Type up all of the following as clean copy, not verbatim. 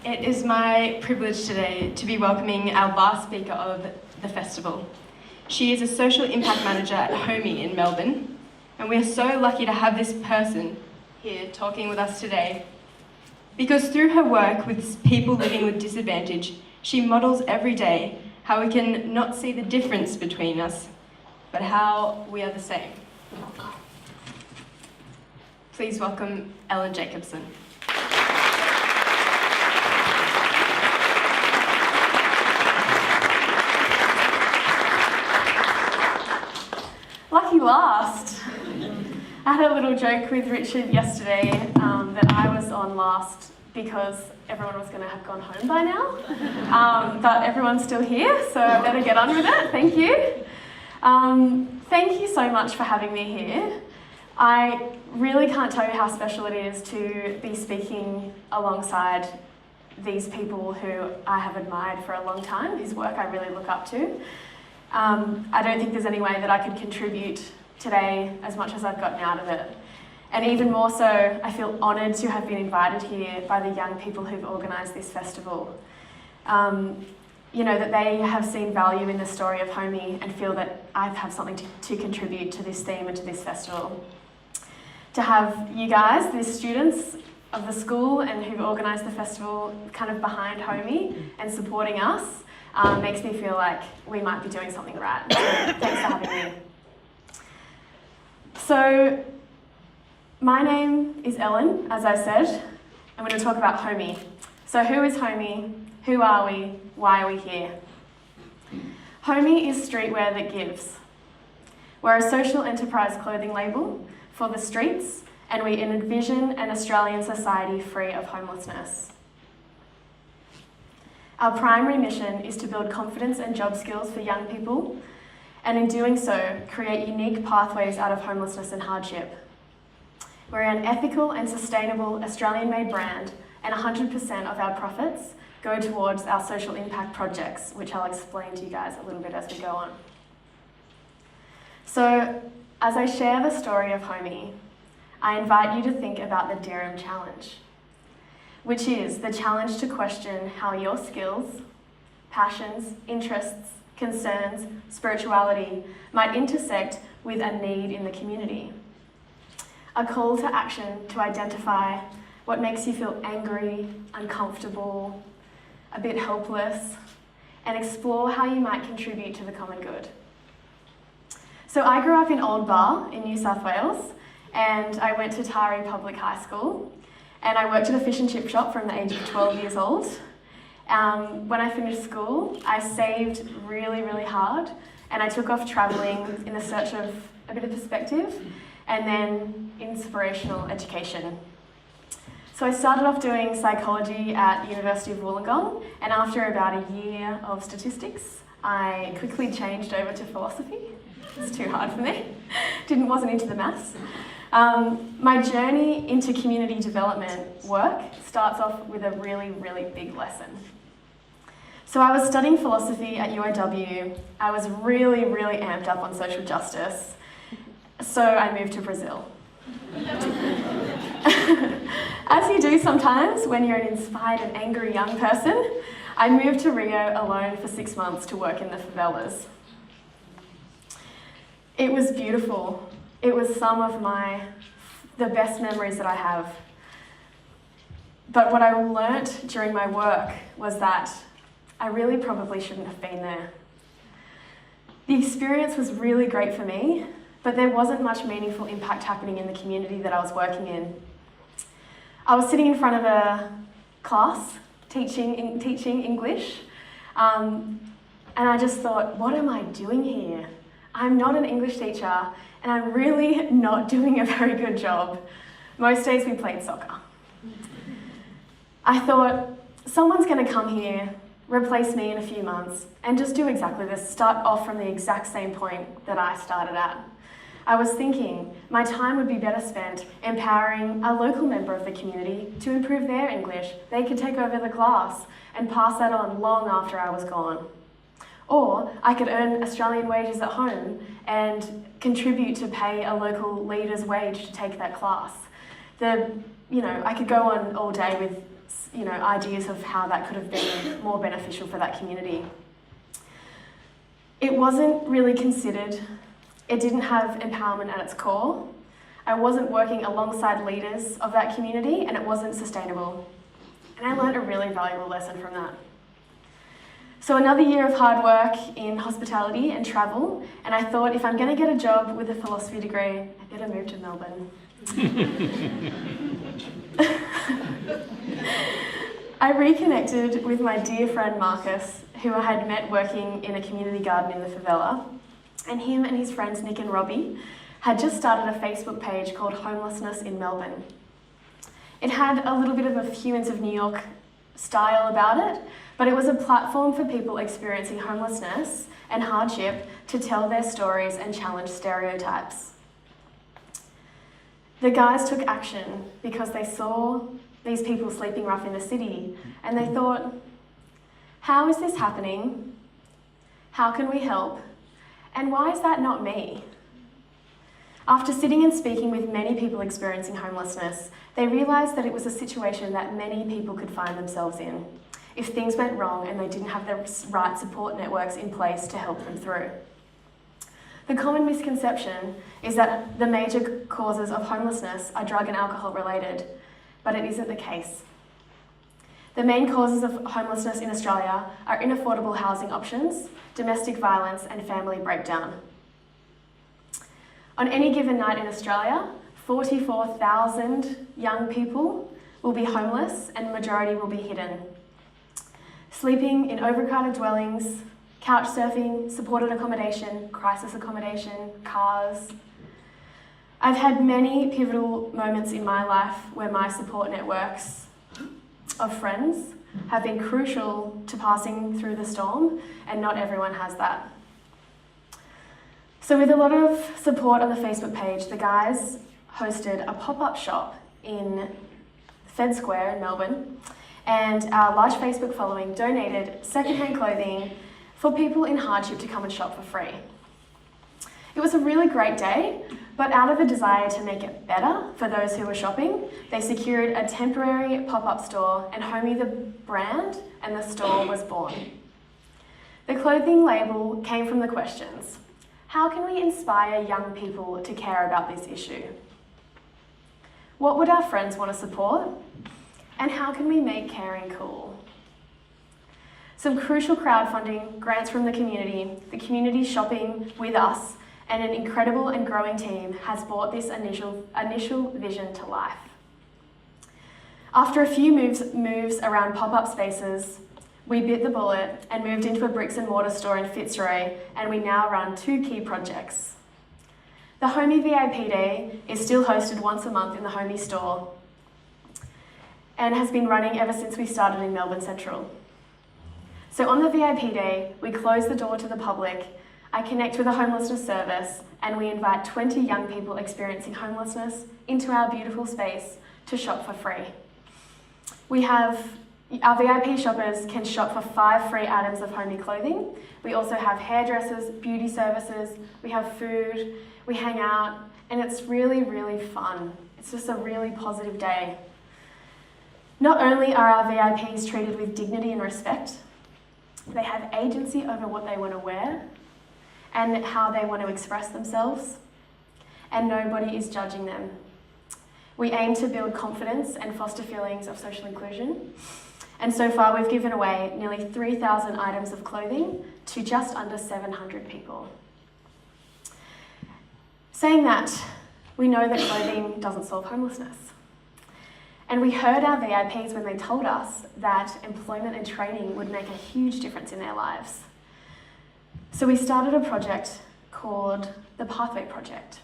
It is my privilege today to be welcoming our last speaker of the festival. She is a social impact manager at HoMie in Melbourne, and we are so lucky to have this person here talking with us today. Because through her work with people living with disadvantage, she models every day how we can not see the difference between us, but how we are the same. Please welcome Ellen Jacobson. Lucky last. I had a little joke with Richard yesterday that I was on last because everyone was going to have gone home by now, but everyone's still here, so I better get on with it. Thank you. Thank you so much for having me here. I really can't tell you how special it is to be speaking alongside these people who I have admired for a long time, whose work I really look up to. I don't think there's any way that I could contribute today as much as I've gotten out of it. And even more so, I feel honoured to have been invited here by the young people who've organised this festival. You know, that they have seen value in the story of HoMie and feel that I have something to contribute to this theme and to this festival. To have you guys, the students of the school and who've organised the festival kind of behind HoMie and supporting us, makes me feel like we might be doing something right. So thanks for having me. So my name is Ellen, as I said. I'm going to talk about HoMie. So who is HoMie? Who are we? Why are we here? HoMie is streetwear that gives. We're a social enterprise clothing label for the streets, and we envision an Australian society free of homelessness. Our primary mission is to build confidence and job skills for young people, and in doing so, create unique pathways out of homelessness and hardship. We're an ethical and sustainable Australian-made brand, and 100% of our profits go towards our social impact projects, which I'll explain to you guys a little bit as we go on. So, as I share the story of HoMie, I invite you to think about the Dirrum Challenge, which is the challenge to question how your skills, passions, interests, concerns, spirituality might intersect with a need in the community. A call to action to identify what makes you feel angry, uncomfortable, a bit helpless, and explore how you might contribute to the common good. So I grew up in Old Bar in New South Wales, and I went to Tari Public High School, and I worked at a fish and chip shop from the age of 12 years old. When I finished school, I saved really, really hard, and I took off travelling in the search of a bit of perspective and then inspirational education. So I started off doing psychology at the University of Wollongong, and after about a year of statistics, I quickly changed over to philosophy. It was too hard for me. Wasn't into the maths. My journey into community development work starts off with a really, really big lesson. So I was studying philosophy at UOW. I was really, really amped up on social justice. So I moved to Brazil. As you do sometimes when you're an inspired and angry young person, I moved to Rio alone for 6 months to work in the favelas. It was beautiful. It was some of the best memories that I have. But what I learnt during my work was that I really probably shouldn't have been there. The experience was really great for me, but there wasn't much meaningful impact happening in the community that I was working in. I was sitting in front of a class teaching English, and I just thought, what am I doing here? I'm not an English teacher, and I'm really not doing a very good job. Most days we played soccer. I thought, someone's going to come here, replace me in a few months, and just do exactly this, start off from the exact same point that I started at. I was thinking my time would be better spent empowering a local member of the community to improve their English. They could take over the class and pass that on long after I was gone. Or I could earn Australian wages at home and contribute to pay a local leader's wage to take that class. I could go on all day with ideas of how that could have been more beneficial for that community. It wasn't really considered. It didn't have empowerment at its core. I wasn't working alongside leaders of that community, and it wasn't sustainable. And I learned a really valuable lesson from that. So another year of hard work in hospitality and travel, and I thought, if I'm going to get a job with a philosophy degree, I better move to Melbourne. I reconnected with my dear friend Marcus, who I had met working in a community garden in the favela, and him and his friends Nick and Robbie had just started a Facebook page called Homelessness in Melbourne. It had a little bit of a Humans of New York style about it, but it was a platform for people experiencing homelessness and hardship to tell their stories and challenge stereotypes. The guys took action because they saw these people sleeping rough in the city, and they thought, how is this happening? How can we help? And why is that not me? After sitting and speaking with many people experiencing homelessness, they realised that it was a situation that many people could find themselves in if things went wrong and they didn't have the right support networks in place to help them through. The common misconception is that the major causes of homelessness are drug and alcohol related, but it isn't the case. The main causes of homelessness in Australia are inaffordable housing options, domestic violence, and family breakdown. On any given night in Australia, 44,000 young people will be homeless, and the majority will be hidden. Sleeping in overcrowded dwellings, couch surfing, supported accommodation, crisis accommodation, cars. I've had many pivotal moments in my life where my support networks of friends have been crucial to passing through the storm, and not everyone has that. So with a lot of support on the Facebook page, the guys hosted a pop-up shop in Fed Square in Melbourne, and our large Facebook following donated secondhand clothing for people in hardship to come and shop for free. It was a really great day, but out of a desire to make it better for those who were shopping, they secured a temporary pop-up store, and HoMie the brand and the store was born. The clothing label came from the questions: how can we inspire young people to care about this issue? What would our friends want to support? And how can we make caring cool? Some crucial crowdfunding, grants from the community shopping with us, and an incredible and growing team has brought this initial vision to life. After a few moves around pop-up spaces, we bit the bullet and moved into a bricks and mortar store in Fitzroy, and we now run 2 key projects. The HoMie VIP Day is still hosted once a month in the HoMie store and has been running ever since we started in Melbourne Central. So on the VIP Day, we close the door to the public, I connect with a homelessness service, and we invite 20 young people experiencing homelessness into our beautiful space to shop for free. Our VIP shoppers can shop for 5 free items of HoMie clothing. We also have hairdressers, beauty services, we have food, we hang out, and it's really, really fun. It's just a really positive day. Not only are our VIPs treated with dignity and respect, they have agency over what they want to wear and how they want to express themselves, and nobody is judging them. We aim to build confidence and foster feelings of social inclusion. And so far, we've given away nearly 3,000 items of clothing to just under 700 people. Saying that, we know that clothing doesn't solve homelessness. And we heard our VIPs when they told us that employment and training would make a huge difference in their lives. So we started a project called the Pathway Project.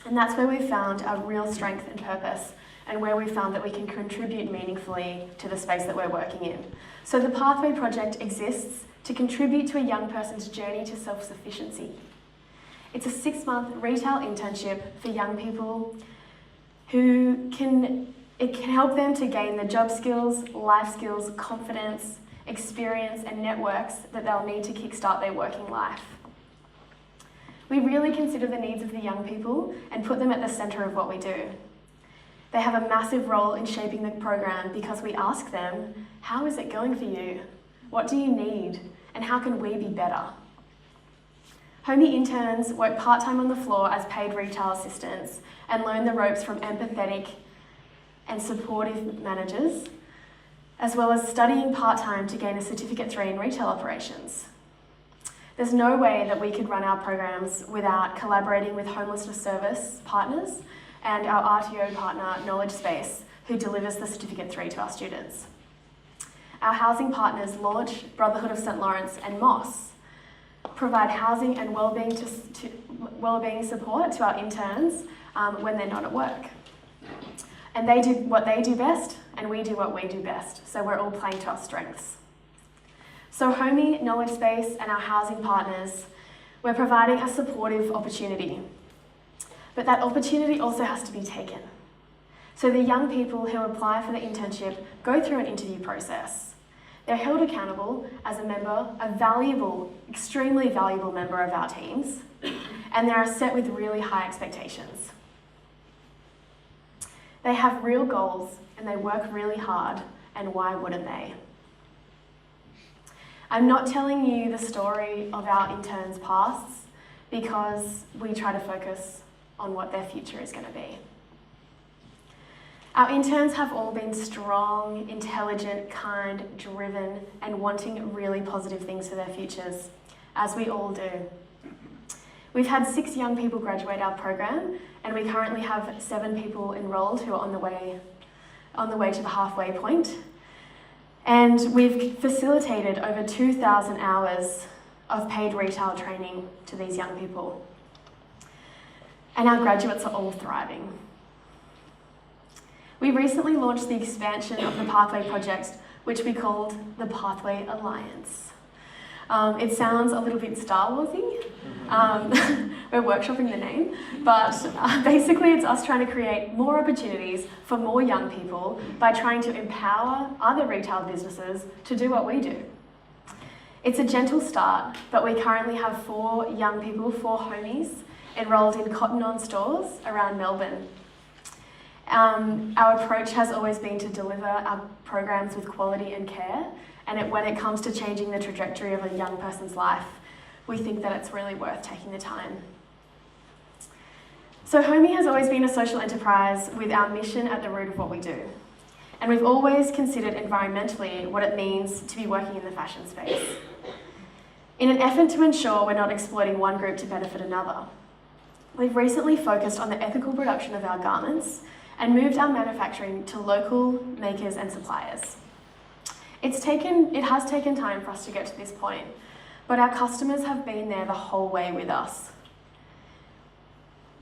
And that's where we found our real strength and purpose, and where we found that we can contribute meaningfully to the space that we're working in. So the Pathway Project exists to contribute to a young person's journey to self-sufficiency. It's a 6-month retail internship for young people who it can help them to gain the job skills, life skills, confidence, experience, and networks that they'll need to kickstart their working life. We really consider the needs of the young people and put them at the centre of what we do. They have a massive role in shaping the program because we ask them, how is it going for you? What do you need? And how can we be better? HoMie interns work part-time on the floor as paid retail assistants and learn the ropes from empathetic and supportive managers, as well as studying part-time to gain a Certificate 3 in retail operations. There's no way that we could run our programs without collaborating with homelessness service partners and our RTO partner, Knowledge Space, who delivers the Certificate 3 to our students. Our housing partners, Launch, Brotherhood of St. Lawrence and Moss, provide housing and wellbeing support to our interns when they're not at work. And they do what they do best, and we do what we do best, so we're all playing to our strengths. So HoMie, Knowledge Space and our housing partners, we're providing a supportive opportunity. But that opportunity also has to be taken. So the young people who apply for the internship go through an interview process. They're held accountable as a member, a valuable, extremely valuable member of our teams, and they are set with really high expectations. They have real goals and they work really hard, and why wouldn't they? I'm not telling you the story of our interns' pasts because we try to focus on what their future is going to be. Our interns have all been strong, intelligent, kind, driven, and wanting really positive things for their futures, as we all do. We've had 6 young people graduate our program, and we currently have 7 people enrolled who are on the way to the halfway point. And we've facilitated over 2,000 hours of paid retail training to these young people. And our graduates are all thriving. We recently launched the expansion of the Pathway Project, which we called the Pathway Alliance. It sounds a little bit Star Warsy. We're workshopping the name, but basically it's us trying to create more opportunities for more young people by trying to empower other retail businesses to do what we do. It's a gentle start, but we currently have 4 young people, 4 homies, enrolled in Cotton On stores around Melbourne. Our approach has always been to deliver our programs with quality and care, and when it comes to changing the trajectory of a young person's life, we think that it's really worth taking the time. So HoMie has always been a social enterprise with our mission at the root of what we do. And we've always considered environmentally what it means to be working in the fashion space, in an effort to ensure we're not exploiting one group to benefit another. We've recently focused on the ethical production of our garments and moved our manufacturing to local makers and suppliers. It has taken time for us to get to this point, but our customers have been there the whole way with us.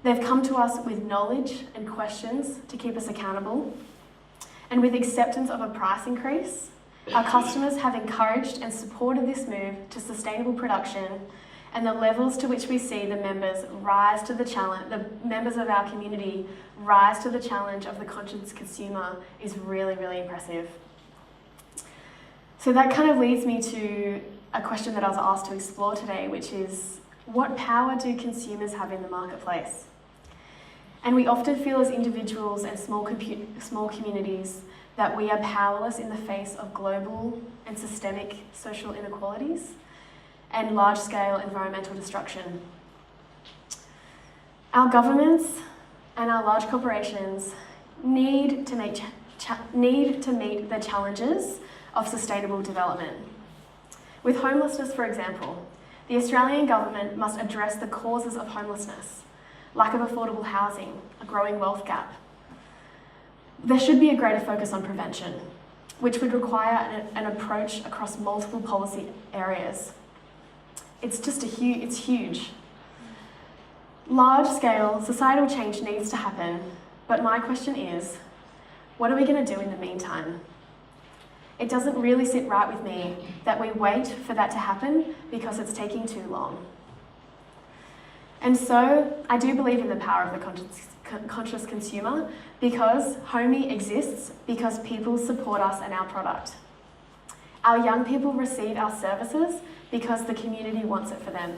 They've come to us with knowledge and questions to keep us accountable, and with acceptance of a price increase, our customers have encouraged and supported this move to sustainable production, and the levels to which we see the members rise to the challenge, the members of our community rise to the challenge of the conscious consumer is really, really impressive. So that kind of leads me to a question that I was asked to explore today, which is, what power do consumers have in the marketplace? And we often feel as individuals and small communities that we are powerless in the face of global and systemic social inequalities and large-scale environmental destruction. Our governments and our large corporations need to meet the challenges of sustainable development. With homelessness, for example, the Australian government must address the causes of homelessness, lack of affordable housing, a growing wealth gap. There should be a greater focus on prevention, which would require an approach across multiple policy areas. It's huge. Large-scale societal change needs to happen, but my question is, what are we going to do in the meantime? It doesn't really sit right with me that we wait for that to happen because it's taking too long. And so I do believe in the power of the conscious consumer because HoMie exists because people support us and our product. Our young people receive our services because the community wants it for them.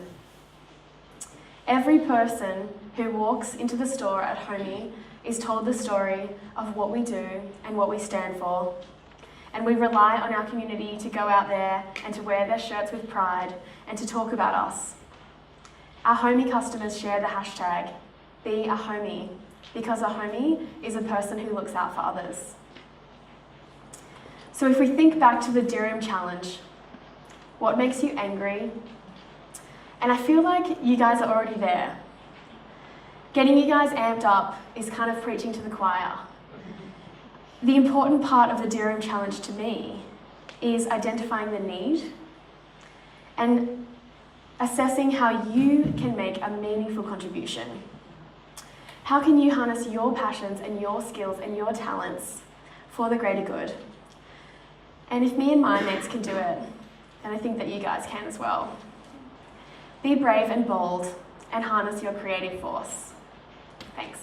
Every person who walks into the store at HoMie is told the story of what we do and what we stand for. And we rely on our community to go out there and to wear their shirts with pride and to talk about us. Our HoMie customers share the hashtag, Be a HoMie, because a HoMie is a person who looks out for others. So if we think back to the Dirrum challenge, what makes you angry? And I feel like you guys are already there. Getting you guys amped up is kind of preaching to the choir. The important part of the Dirrum challenge to me is identifying the need and assessing how you can make a meaningful contribution. How can you harness your passions and your skills and your talents for the greater good? And if me and my mates can do it, then I think that you guys can as well. Be brave and bold and harness your creative force. Thanks.